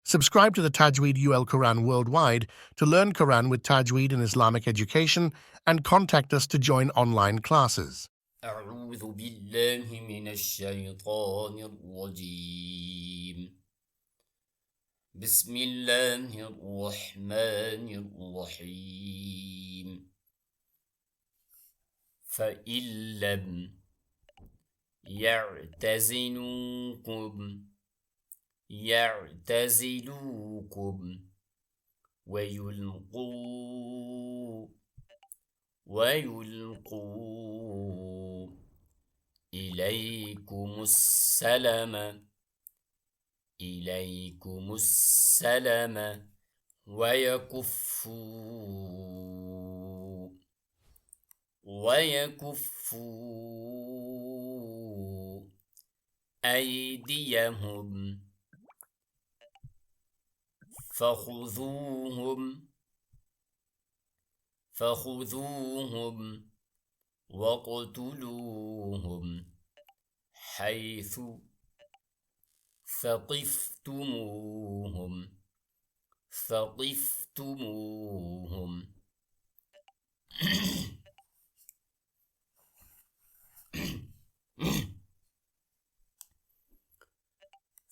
Subscribe to the Tajweed UL Quran worldwide to learn Quran with Tajweed and Islamic education and contact us to join online classes. أعوذ بالله من الشيطان الرجيم بسم الله الرحمن الرحيم فإن لم يعتزلوكم ويلقوا إليكم السلام ويكفوا أيديهم فخذوهم واقتلوهم حيث ثقفتموهم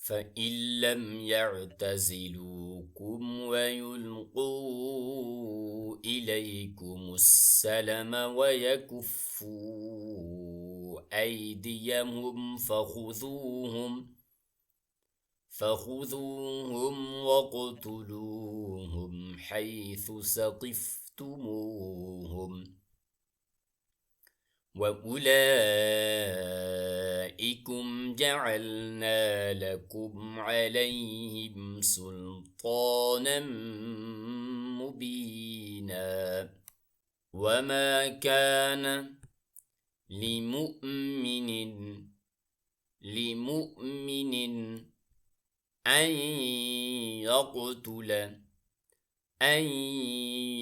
فإن لم يعتزلوكم ويلقوا إليكم السلم ويكفوا أيديهم فخذوهم واقتلوهم حيث ثقفتموهم وأولئكم جعلنا لكم عليهم سلطانا مبينا وما كان لمؤمن أن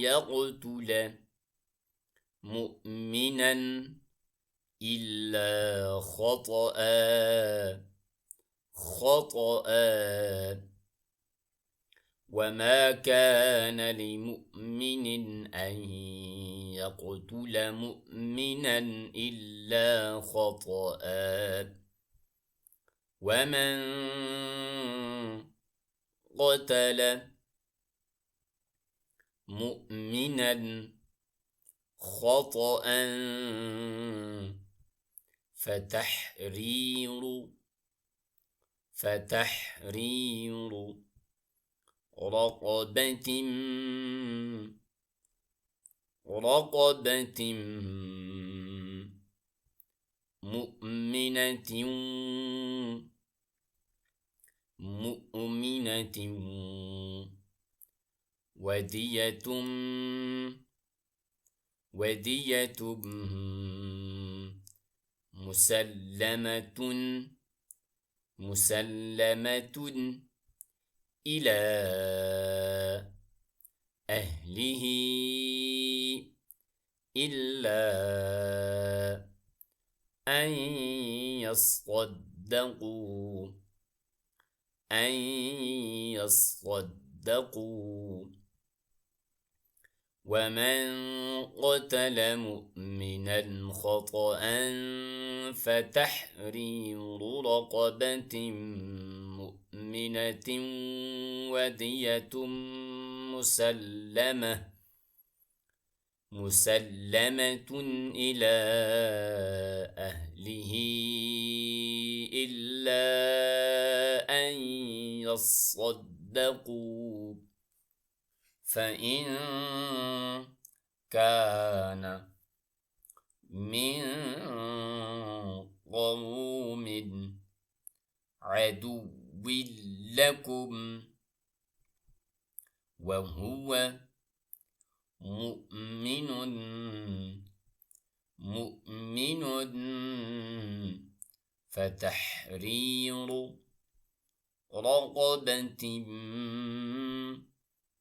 يقتل مؤمنا إلا خطأ وما كان لمؤمن أن يقتل مؤمنا إلا خطأ ومن قتل مؤمنا خطأ فتحرير رقبة مؤمنة ودية مسلمة إلى أهله إلا أن يصدقوا ومن قتل مؤمنا خطأ فتحرير رقبة مؤمنة ودية مسلمة إلى أهله إلا أن يصدقوا فإن كان من قوم عدو لكم وهو مؤمن فتحرير رقبة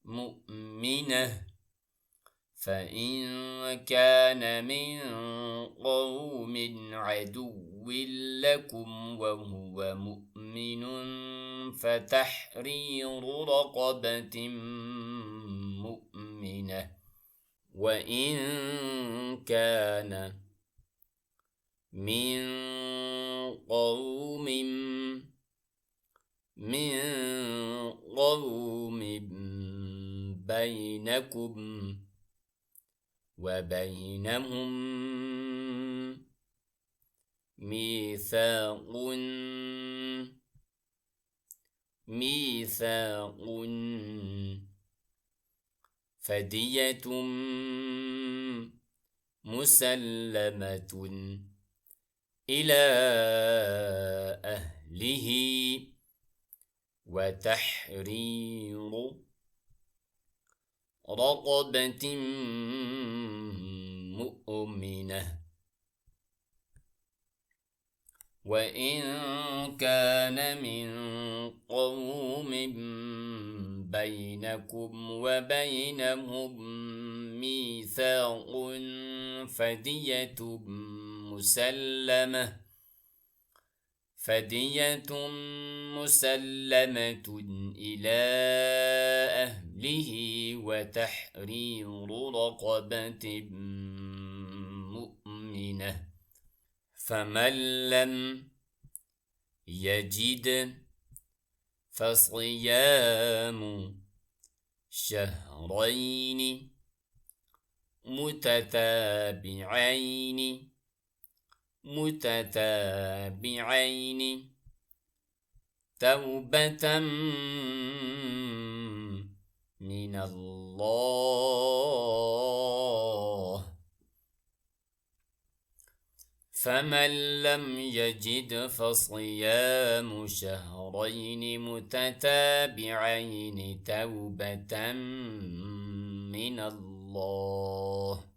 مؤمنة فإن كان من قوم عدو لكم وهو مؤمن فتحرير رقبة مؤمنة وإن كان من قوم بينكم وبينهم ميثاق فدية مسلمة إلى أهله وتحرير رقبة مؤمنة وإن كان من قوم بينكم وبينهم ميثاق فدية مسلمة إلى أهله وتحرير رقبة مؤمنة فمن لم يجد فصيام شهرين متتابعين توبة من الله فمن لم يجد فصيام شهرين متتابعين توبة من الله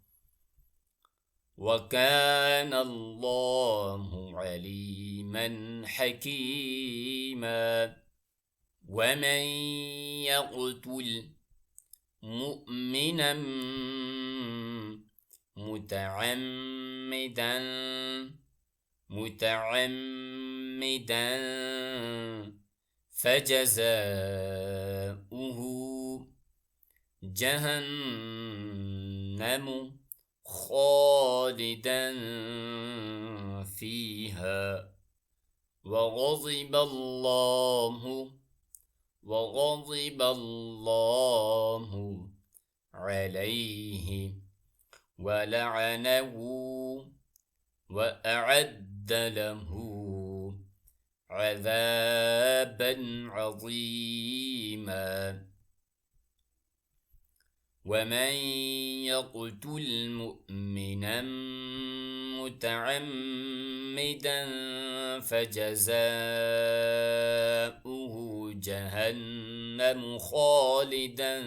وكان الله عليما حكيما ومن يقتل مؤمنا متعمدا فجزاؤه جهنم خالدا فيها وغضب الله عليه ولعنه وأعد له عذابا عظيما ومن يقتل مؤمنا متعمدا فجزاؤه جهنم خالدا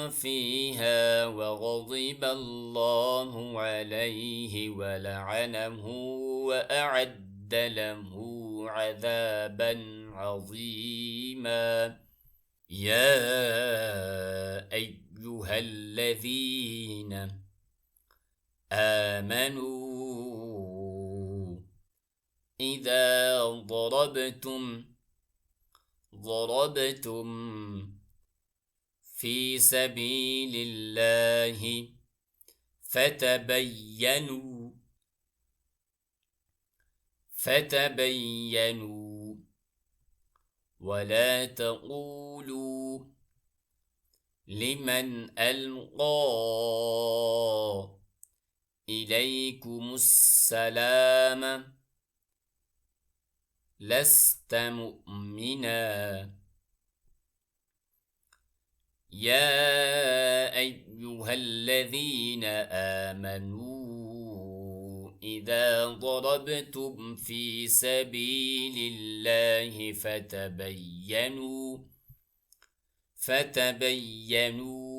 فيها وغضب الله عليه ولعنه وأعد له عذابا عظيما يا أيها الذين آمنوا إذا ضربتم في سبيل الله فتبينوا ولا تقولوا لمن ألقى إليكم السلام لست مؤمنا يا أيها الذين آمنوا إذا ضربتم في سبيل الله فتبينوا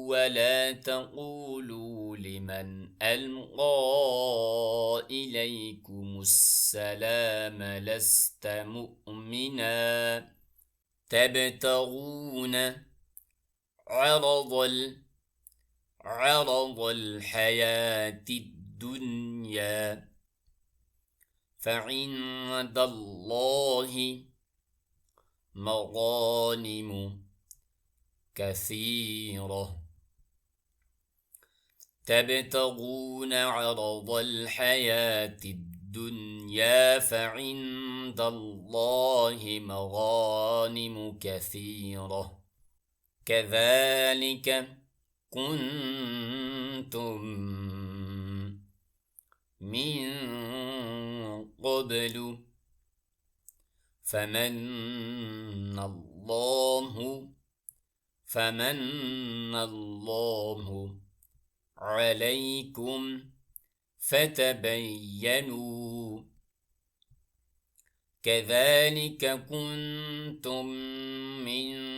ولا تقولوا لمن ألقى إليكم السلام لست مؤمنا تبتغون عرض الحياة الدنيا فعند الله مغانم كثيرة تبتغون عرض الحياة الدنيا فعند الله مغانم كثيرة كذلك كنتم من قبل فمن الله عليكم فتبينوا كذلك كنتم من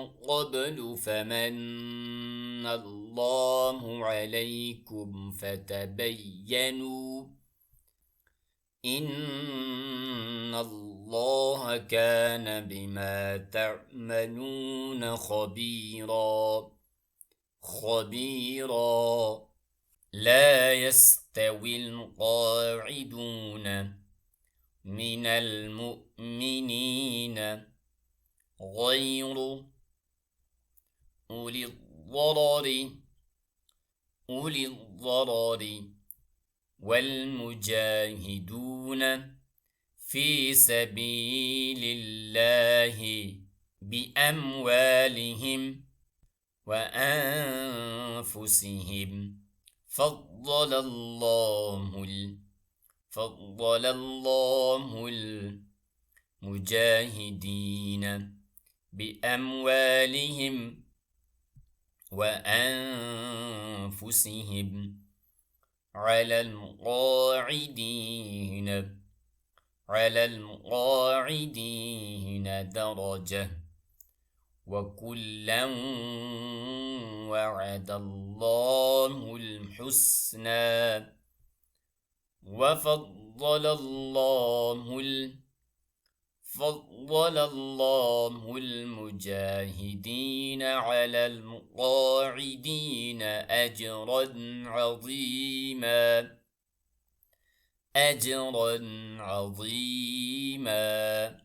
قبل فمن الله عليكم فتبينوا إن الله كان بما تعملون خبيرا لا يستوي القاعدون من المؤمنين غير أولي الضرر والمجاهدون في سبيل الله بأموالهم وأنفسهم فضل الله المجاهدين بأموالهم وأنفسهم على القاعدين درجة وكلا وعد الله الحسنى وفضل الله المجاهدين على القاعدين أجرا عظيما